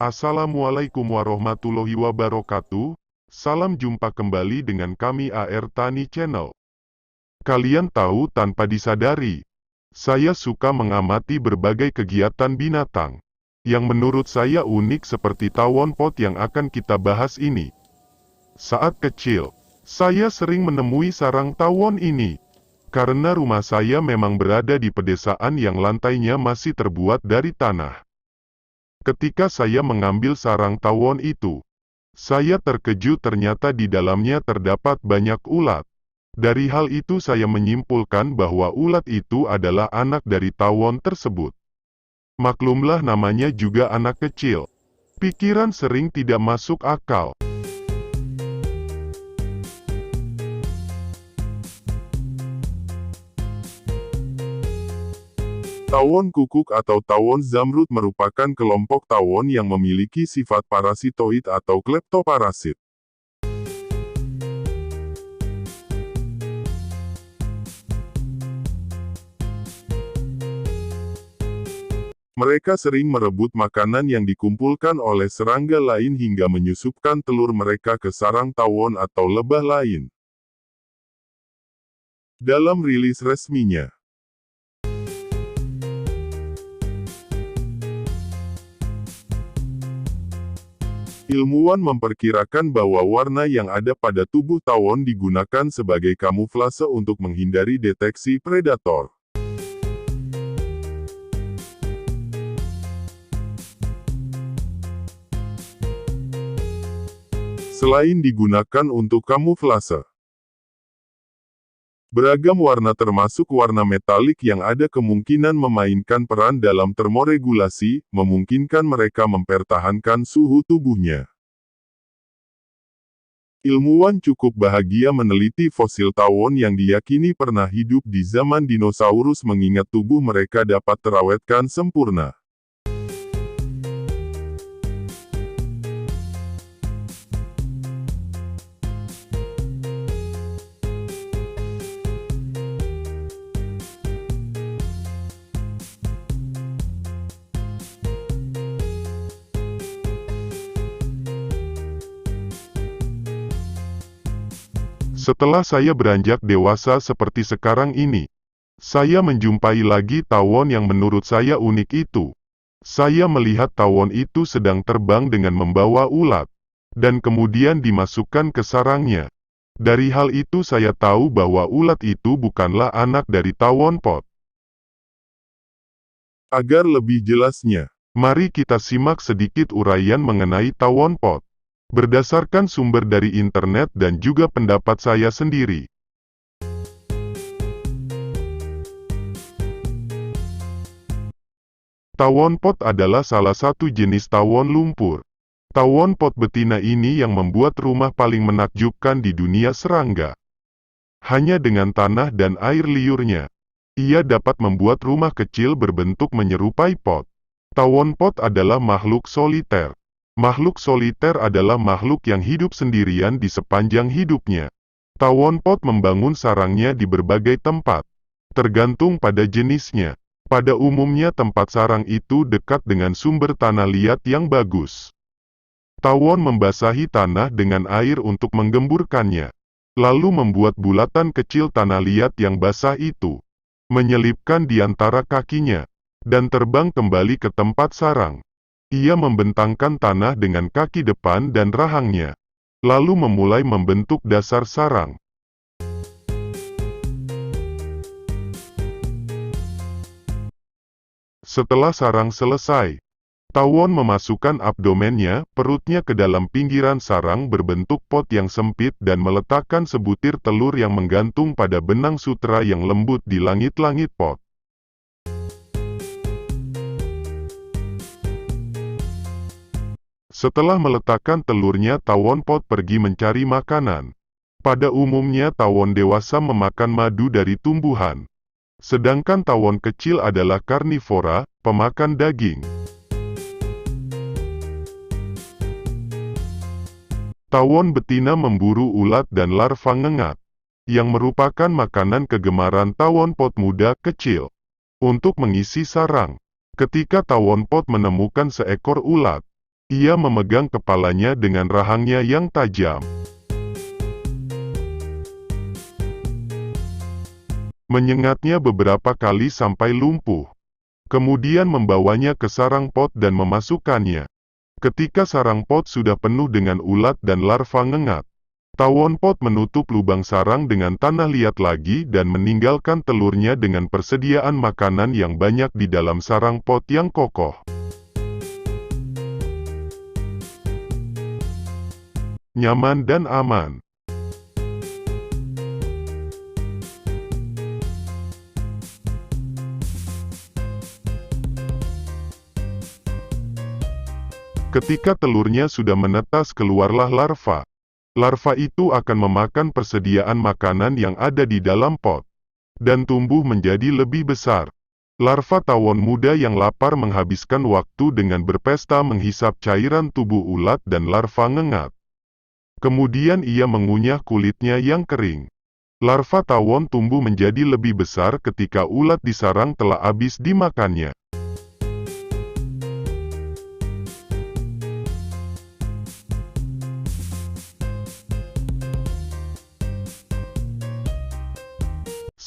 Assalamualaikum warahmatullahi wabarakatuh. Salam jumpa kembali dengan kami AR Tani Channel. Kalian tahu tanpa disadari, saya suka mengamati berbagai kegiatan binatang yang menurut saya unik seperti tawon pot yang akan kita bahas ini. Saat kecil, saya sering menemui sarang tawon ini karena rumah saya memang berada di pedesaan yang lantainya masih terbuat dari tanah. Ketika saya mengambil sarang tawon itu, saya terkejut ternyata di dalamnya terdapat banyak ulat. Dari hal itu saya menyimpulkan bahwa ulat itu adalah anak dari tawon tersebut. Maklumlah namanya juga anak kecil. Pikiran sering tidak masuk akal. Tawon kukuk atau tawon zamrud merupakan kelompok tawon yang memiliki sifat parasitoid atau kleptoparasit. Mereka sering merebut makanan yang dikumpulkan oleh serangga lain hingga menyusupkan telur mereka ke sarang tawon atau lebah lain. Dalam rilis resminya, ilmuwan memperkirakan bahwa warna yang ada pada tubuh tawon digunakan sebagai kamuflase untuk menghindari deteksi predator. Selain digunakan untuk kamuflase, beragam warna termasuk warna metalik yang ada kemungkinan memainkan peran dalam termoregulasi, memungkinkan mereka mempertahankan suhu tubuhnya. Ilmuwan cukup bahagia meneliti fosil tawon yang diyakini pernah hidup di zaman dinosaurus mengingat tubuh mereka dapat terawetkan sempurna. Setelah saya beranjak dewasa seperti sekarang ini, saya menjumpai lagi tawon yang menurut saya unik itu. Saya melihat tawon itu sedang terbang dengan membawa ulat, dan kemudian dimasukkan ke sarangnya. Dari hal itu saya tahu bahwa ulat itu bukanlah anak dari tawon pot. Agar lebih jelasnya, mari kita simak sedikit uraian mengenai tawon pot. Berdasarkan sumber dari internet dan juga pendapat saya sendiri. Tawon pot adalah salah satu jenis tawon lumpur. Tawon pot betina ini yang membuat rumah paling menakjubkan di dunia serangga. Hanya dengan tanah dan air liurnya, ia dapat membuat rumah kecil berbentuk menyerupai pot. Tawon pot adalah makhluk soliter. Makhluk soliter adalah makhluk yang hidup sendirian di sepanjang hidupnya. Tawon pot membangun sarangnya di berbagai tempat, tergantung pada jenisnya. Pada umumnya tempat sarang itu dekat dengan sumber tanah liat yang bagus. Tawon membasahi tanah dengan air untuk menggemburkannya, lalu membuat bulatan kecil tanah liat yang basah itu, menyelipkan di antara kakinya, dan terbang kembali ke tempat sarang. Ia membentangkan tanah dengan kaki depan dan rahangnya, lalu memulai membentuk dasar sarang. Setelah sarang selesai, tawon memasukkan abdomennya, perutnya ke dalam pinggiran sarang berbentuk pot yang sempit dan meletakkan sebutir telur yang menggantung pada benang sutra yang lembut di langit-langit pot. Setelah meletakkan telurnya, tawon pot pergi mencari makanan. Pada umumnya tawon dewasa memakan madu dari tumbuhan, sedangkan tawon kecil adalah karnivora, pemakan daging. Tawon betina memburu ulat dan larva ngengat, yang merupakan makanan kegemaran tawon pot muda kecil. Untuk mengisi sarang, ketika tawon pot menemukan seekor ulat, Ia memegang kepalanya dengan rahangnya yang tajam, menyengatnya beberapa kali sampai lumpuh. Kemudian membawanya ke sarang pot dan memasukkannya. Ketika sarang pot sudah penuh dengan ulat dan larva ngengat, tawon pot menutup lubang sarang dengan tanah liat lagi dan meninggalkan telurnya dengan persediaan makanan yang banyak di dalam sarang pot yang kokoh. Nyaman dan aman. Ketika telurnya sudah menetas, keluarlah larva. Larva itu akan memakan persediaan makanan yang ada di dalam pot, dan tumbuh menjadi lebih besar. Larva tawon muda yang lapar menghabiskan waktu dengan berpesta menghisap cairan tubuh ulat dan larva ngengat. Kemudian ia mengunyah kulitnya yang kering. Larva tawon tumbuh menjadi lebih besar ketika ulat di sarang telah habis dimakannya.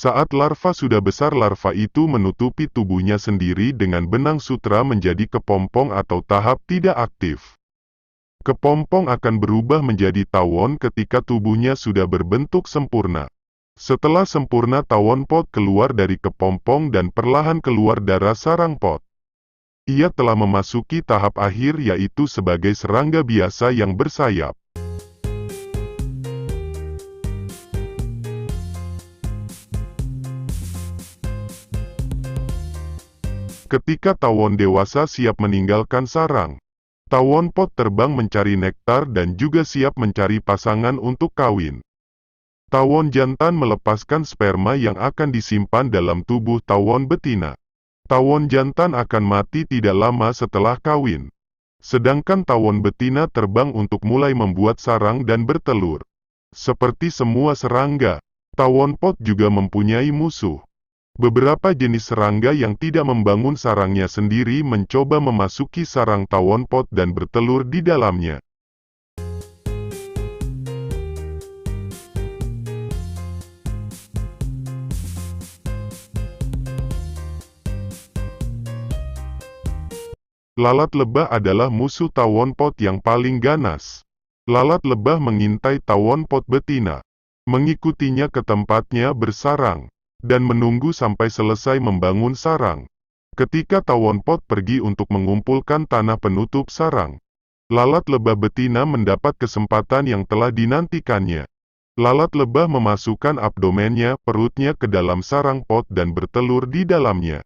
Saat larva sudah besar, larva itu menutupi tubuhnya sendiri dengan benang sutra menjadi kepompong atau tahap tidak aktif. Kepompong akan berubah menjadi tawon ketika tubuhnya sudah berbentuk sempurna. Setelah sempurna, tawon pot keluar dari kepompong dan perlahan keluar dari sarang pot. Ia telah memasuki tahap akhir, yaitu sebagai serangga biasa yang bersayap. Ketika tawon dewasa siap meninggalkan sarang, tawon pot terbang mencari nektar dan juga siap mencari pasangan untuk kawin. Tawon jantan melepaskan sperma yang akan disimpan dalam tubuh tawon betina. Tawon jantan akan mati tidak lama setelah kawin. Sedangkan tawon betina terbang untuk mulai membuat sarang dan bertelur. Seperti semua serangga, tawon pot juga mempunyai musuh. Beberapa jenis serangga yang tidak membangun sarangnya sendiri mencoba memasuki sarang tawon pot dan bertelur di dalamnya. Lalat lebah adalah musuh tawon pot yang paling ganas. Lalat lebah mengintai tawon pot betina, mengikutinya ke tempatnya bersarang, dan menunggu sampai selesai membangun sarang. Ketika tawon pot pergi untuk mengumpulkan tanah penutup sarang, lalat lebah betina mendapat kesempatan yang telah dinantikannya. Lalat lebah memasukkan abdomennya, perutnya ke dalam sarang pot dan bertelur di dalamnya.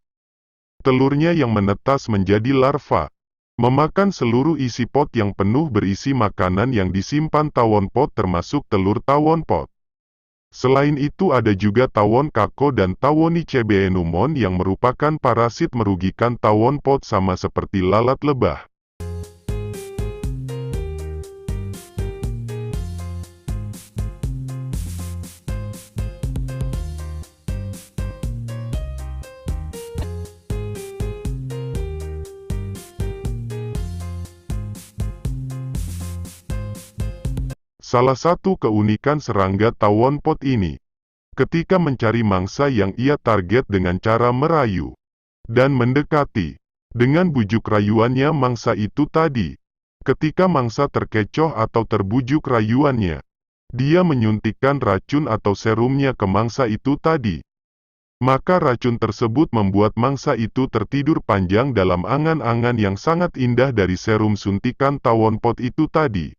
Telurnya yang menetas menjadi larva, memakan seluruh isi pot yang penuh berisi makanan yang disimpan tawon pot, termasuk telur tawon pot. Selain itu ada juga tawon kako dan tawonicebenumon yang merupakan parasit merugikan tawon pot sama seperti lalat lebah. Salah satu keunikan serangga tawon pot ini, ketika mencari mangsa yang ia target dengan cara merayu dan mendekati. Dengan bujuk rayuannya mangsa itu tadi, ketika mangsa terkecoh atau terbujuk rayuannya, dia menyuntikkan racun atau serumnya ke mangsa itu tadi. Maka racun tersebut membuat mangsa itu tertidur panjang dalam angan-angan yang sangat indah dari serum suntikan tawon pot itu tadi,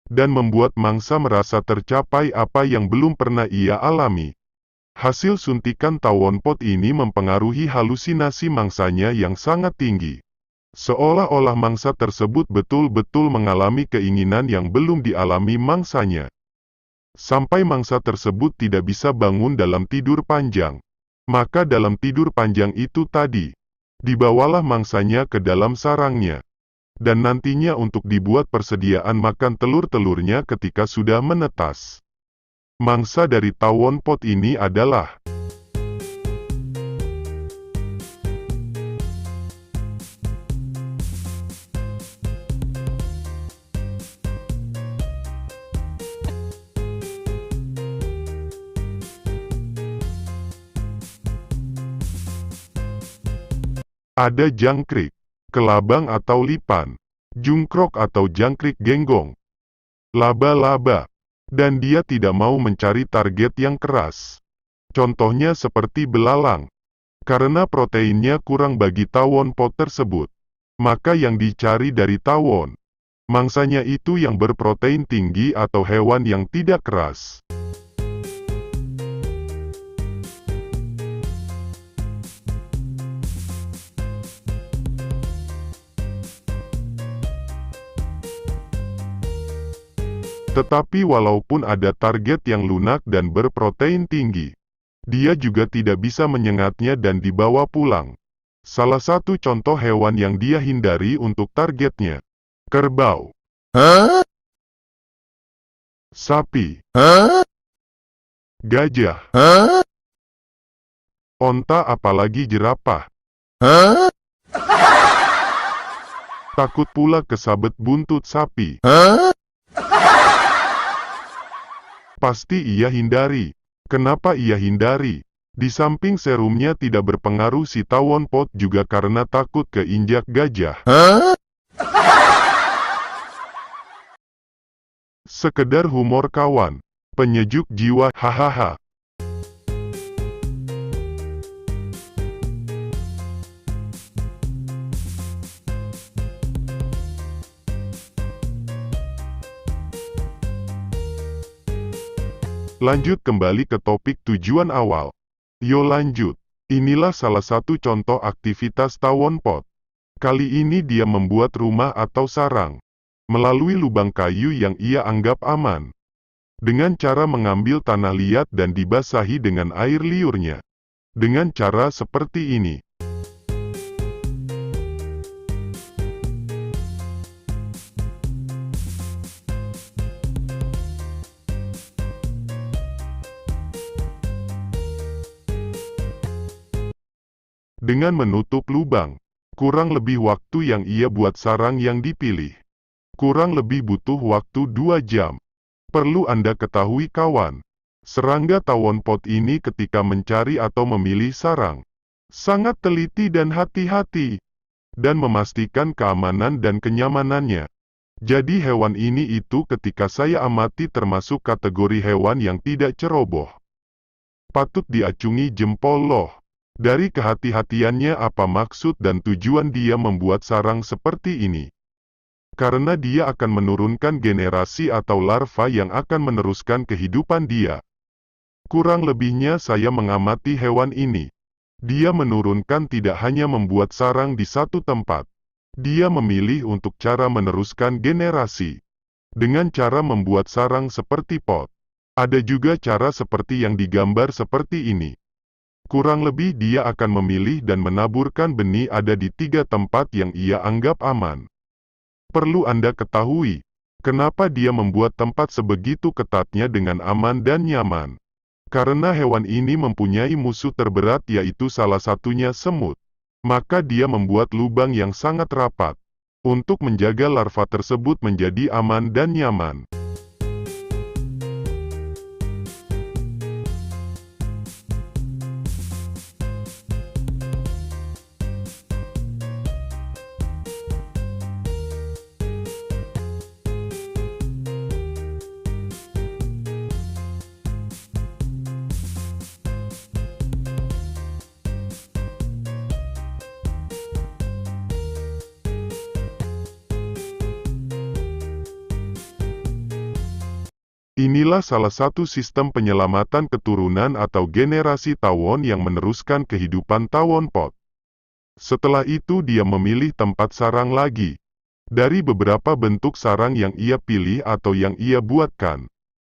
dan membuat mangsa merasa tercapai apa yang belum pernah ia alami. Hasil suntikan tawon pot ini mempengaruhi halusinasi mangsanya yang sangat tinggi. Seolah-olah mangsa tersebut betul-betul mengalami keinginan yang belum dialami mangsanya. Sampai mangsa tersebut tidak bisa bangun dalam tidur panjang. Maka dalam tidur panjang itu tadi, dibawalah mangsanya ke dalam sarangnya, dan nantinya untuk dibuat persediaan makan telur-telurnya ketika sudah menetas. Mangsa dari tawon pot ini adalah Ada jangkrik, kelabang atau lipan, jungkrok atau jangkrik genggong, laba-laba, dan dia tidak mau mencari target yang keras. Contohnya seperti belalang. Karena proteinnya kurang bagi tawon pot tersebut, maka yang dicari dari tawon mangsanya itu yang berprotein tinggi atau hewan yang tidak keras. Tetapi walaupun ada target yang lunak dan berprotein tinggi, dia juga tidak bisa menyengatnya dan dibawa pulang. Salah satu contoh hewan yang dia hindari untuk targetnya: kerbau, sapi, gajah, onta apalagi jerapah. Takut pula kesabet buntut sapi. Pasti ia hindari. Kenapa ia hindari? Di samping serumnya tidak berpengaruh, si tawon pot juga karena takut keinjak gajah. Sekedar humor kawan, penyejuk jiwa, hahaha. Lanjut kembali ke topik tujuan awal. Yo lanjut. Inilah salah satu contoh aktivitas tawon pot. Kali ini dia membuat rumah atau sarang melalui lubang kayu yang ia anggap aman, dengan cara mengambil tanah liat dan dibasahi dengan air liurnya. Dengan cara seperti ini, dengan menutup lubang, kurang lebih waktu yang ia buat sarang yang dipilih, kurang lebih butuh waktu 2 jam. Perlu Anda ketahui kawan, serangga tawon pot ini ketika mencari atau memilih sarang, sangat teliti dan hati-hati, dan memastikan keamanan dan kenyamanannya. Jadi hewan ini itu ketika saya amati termasuk kategori hewan yang tidak ceroboh. Patut diacungi jempol loh. Dari kehati-hatiannya apa maksud dan tujuan dia membuat sarang seperti ini? Karena dia akan menurunkan generasi atau larva yang akan meneruskan kehidupan dia. Kurang lebihnya saya mengamati hewan ini. Dia menurunkan tidak hanya membuat sarang di satu tempat. Dia memilih untuk cara meneruskan generasi. Dengan cara membuat sarang seperti pot. Ada juga cara seperti yang digambar seperti ini. Kurang lebih dia akan memilih dan menaburkan benih ada di 3 tempat yang ia anggap aman. Perlu Anda ketahui, kenapa dia membuat tempat sebegitu ketatnya dengan aman dan nyaman. Karena hewan ini mempunyai musuh terberat yaitu salah satunya semut. Maka dia membuat lubang yang sangat rapat, untuk menjaga larva tersebut menjadi aman dan nyaman. Inilah salah satu sistem penyelamatan keturunan atau generasi tawon yang meneruskan kehidupan tawon pot. Setelah itu dia memilih tempat sarang lagi. Dari beberapa bentuk sarang yang ia pilih atau yang ia buatkan,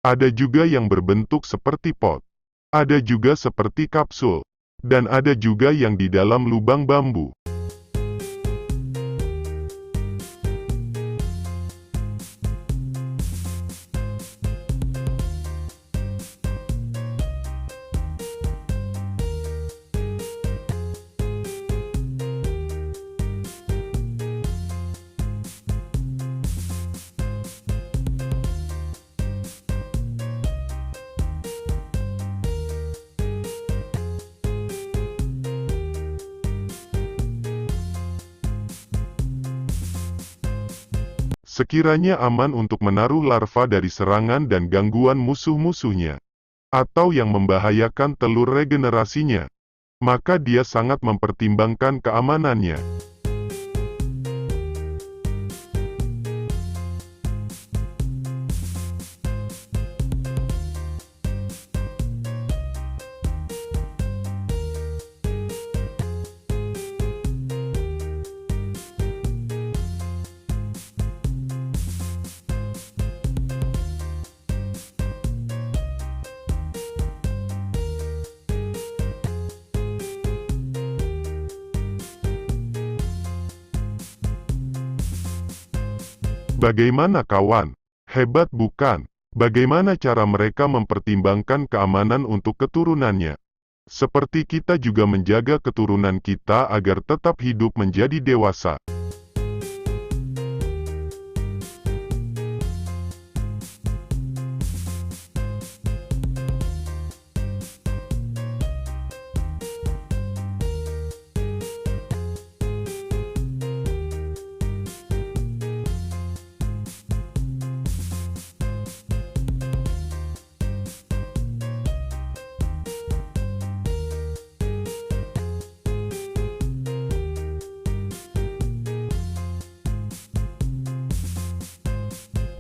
ada juga yang berbentuk seperti pot, ada juga seperti kapsul, dan ada juga yang di dalam lubang bambu. Sekiranya aman untuk menaruh larva dari serangan dan gangguan musuh-musuhnya, atau yang membahayakan telur regenerasinya, maka dia sangat mempertimbangkan keamanannya. Bagaimana kawan? Hebat bukan? Bagaimana cara mereka mempertimbangkan keamanan untuk keturunannya? Seperti kita juga menjaga keturunan kita agar tetap hidup menjadi dewasa.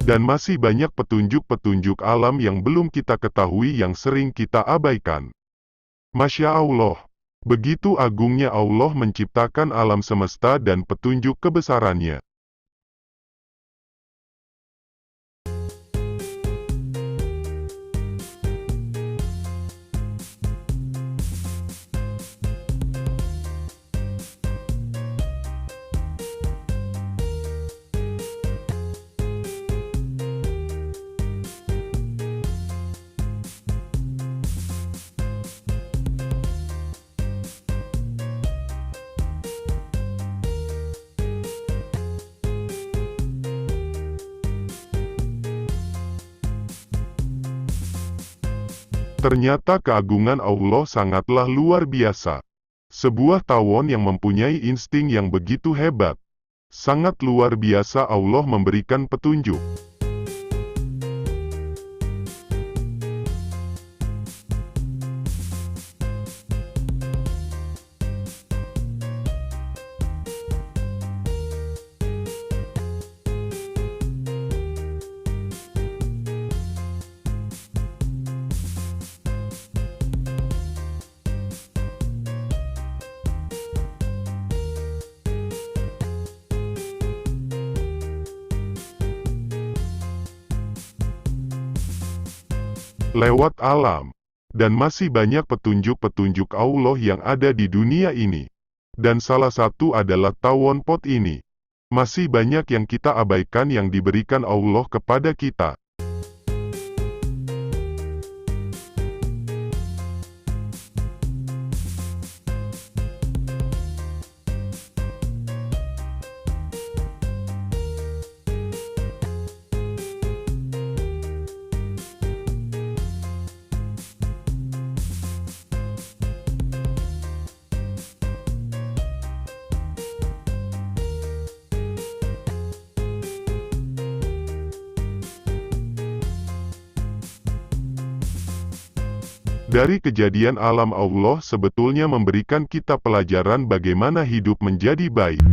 Dan masih banyak petunjuk-petunjuk alam yang belum kita ketahui yang sering kita abaikan. Masya Allah, begitu agungnya Allah menciptakan alam semesta dan petunjuk kebesarannya. Ternyata keagungan Allah sangatlah luar biasa. Sebuah tawon yang mempunyai insting yang begitu hebat. Sangat luar biasa Allah memberikan petunjuk. Lewat alam. Dan masih banyak petunjuk-petunjuk Allah yang ada di dunia ini. Dan salah satu adalah tawon pot ini. Masih banyak yang kita abaikan yang diberikan Allah kepada kita. Dari kejadian alam Allah sebetulnya memberikan kita pelajaran bagaimana hidup menjadi baik.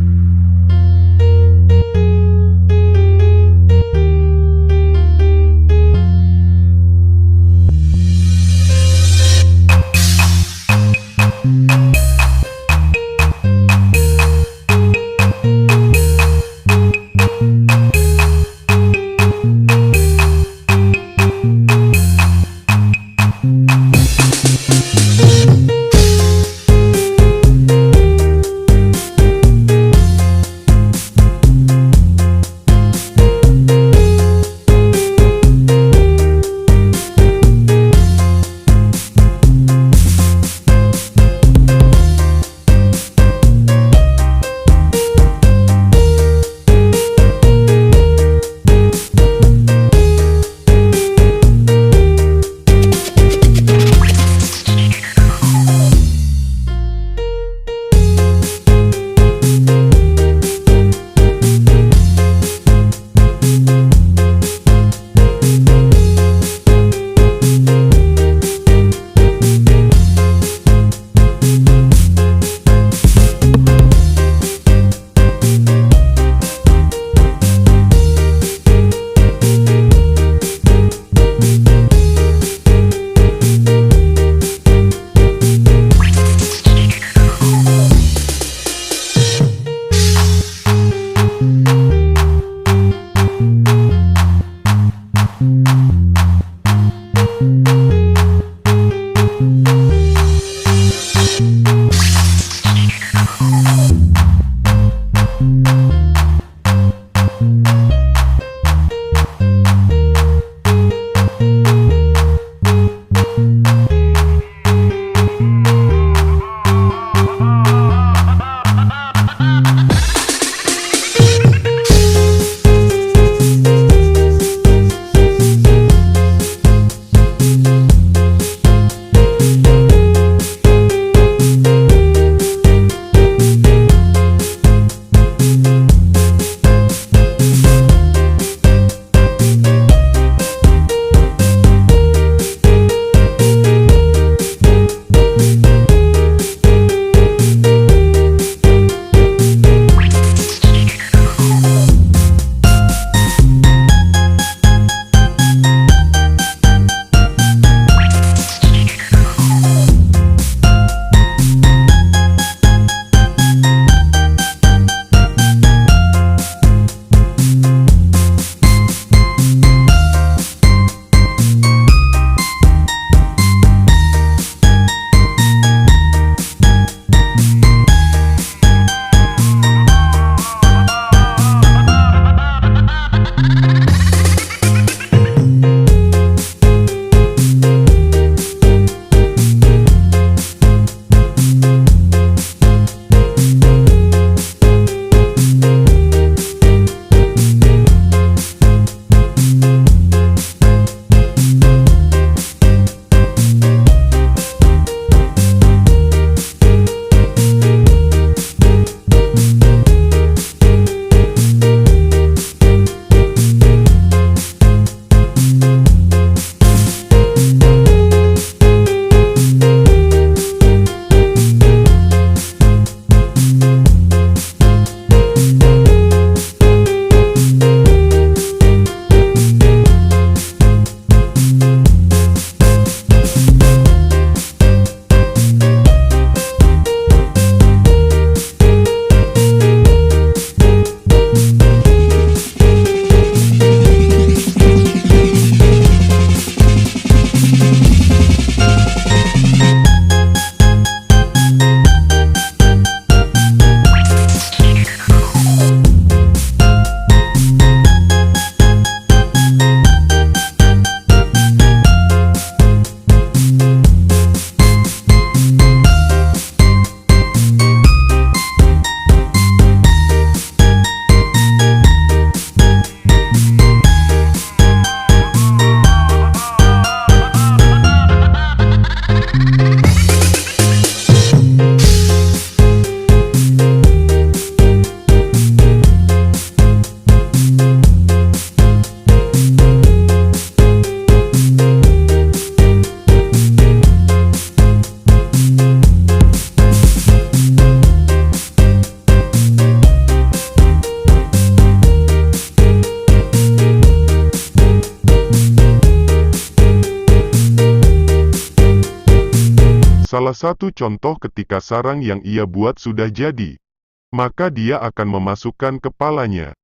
Salah satu contoh ketika sarang yang ia buat sudah jadi, maka dia akan memasukkan kepalanya.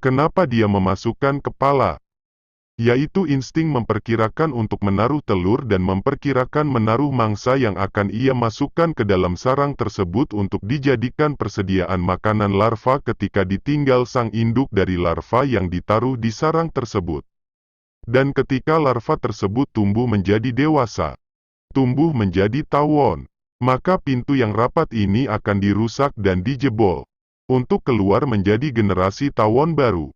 Kenapa dia memasukkan kepala? Yaitu insting memperkirakan untuk menaruh telur dan memperkirakan menaruh mangsa yang akan ia masukkan ke dalam sarang tersebut untuk dijadikan persediaan makanan larva ketika ditinggal sang induk dari larva yang ditaruh di sarang tersebut. Dan ketika larva tersebut tumbuh menjadi dewasa, tumbuh menjadi tawon, maka pintu yang rapat ini akan dirusak dan dijebol, untuk keluar menjadi generasi tawon baru.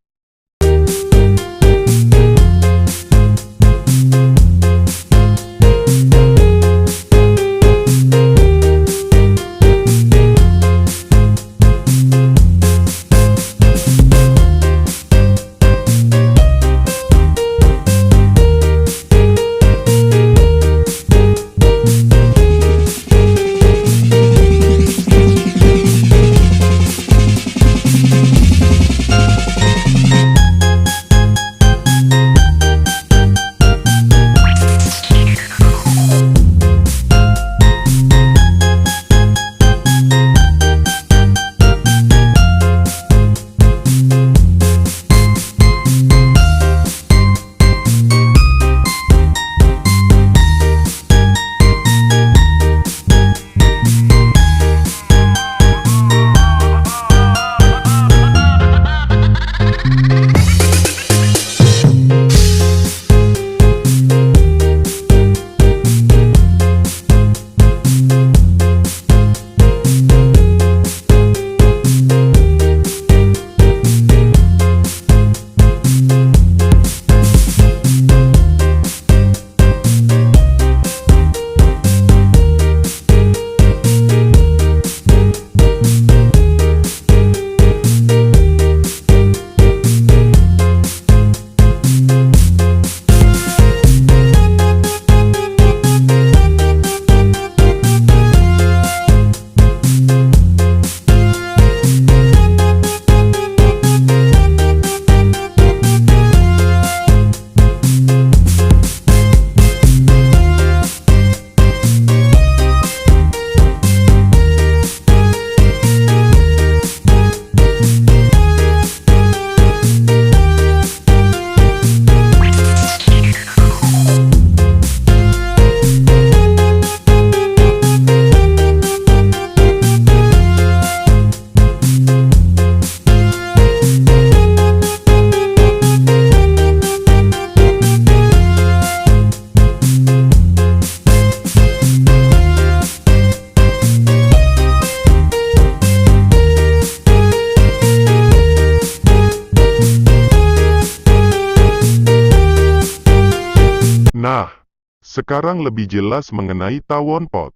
Nah, sekarang lebih jelas mengenai tawon pot.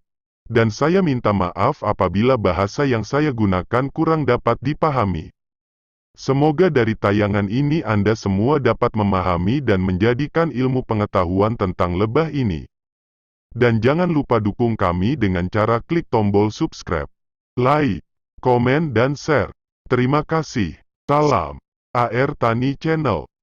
Dan saya minta maaf apabila bahasa yang saya gunakan kurang dapat dipahami. Semoga dari tayangan ini Anda semua dapat memahami dan menjadikan ilmu pengetahuan tentang lebah ini. Dan jangan lupa dukung kami dengan cara klik tombol subscribe, like, komen dan share. Terima kasih. Salam AR Tani Channel.